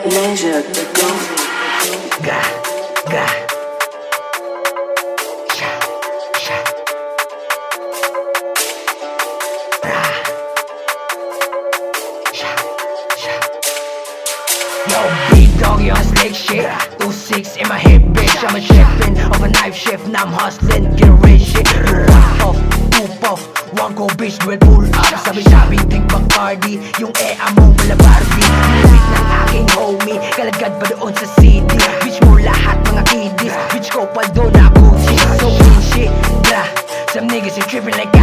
Leisure to go. Ga, ga. Sha, sha. Ra. Sha, sha. Yo, big dog, you on slick shit. 2-6 in my hip, bitch. I'm a chefin' of a knife shift. Now I'm hustlin', get rich shit. Puff, 2 puff, 1 go bitch, duel pull up. Sabi-sabi, think Bacardi. Yung among wala Barbie. Music ng aking homie, kalagad pa doon sa CD. Bitch mo lahat mga kiddies. Bitch ko pa doon na Gucci. So mean shit, blah. Some niggas are trippin' like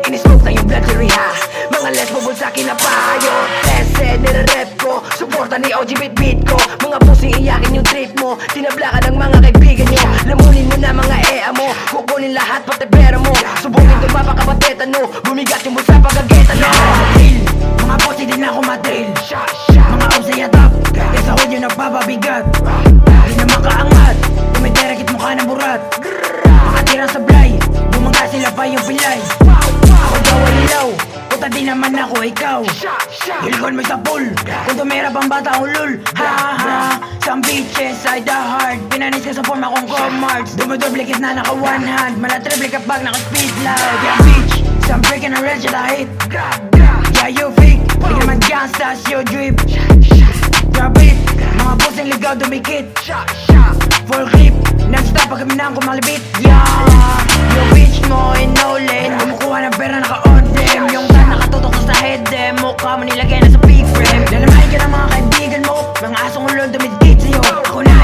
ini-smoke na yung blood to reha. Mga lesbobol sa'kin na payo. Lese, nire-rep ko. Suporta ni OG beat ko. Mga pusing iyakin yung trip mo. Tinabla ka ng mga kaibigan nyo. Lamunin mo na mga mo. Kukunin lahat pati pera mo. Subukin ito mapakabatetan mo. Bumigat yung bulsa pagkageta no. Mga posi din ako matrail. Mga usay at up. Kesa ko nyo nagpapabigat. Hindi na makaangat. Tumiterakit mukha ng burat. Makatirang sablay. Bumangga sila pa yung pilay. Ako daw ay ilaw. Puta di naman ako ikaw. Hilgon mo sa pool. Kung tumira pang bata ulul. Ha ha. Some bitches ay the hard. Pinanis ka sa form akong co-marts. Dumudublikit na naka one hand. Malatriple kapag naka-speed loud. Yeah bitch. Some freaking a red shit I hit. Yeah you fake. Di ka naman gangstas you drip. Drop it. Mga pusing ligaw dumikit. Full clip. Non-stop pag kami nang kumalibit. Yeah. Yo bitch mo in no lane. Kumukuha ng pera naka-on flame. Yung tan nakatutok sa head dem. Mukha mo nilagay na sa big frame. Lalamahin ka ng mga kaibigan mo. Mga asong ulol dumidikit sa'yo. Ako na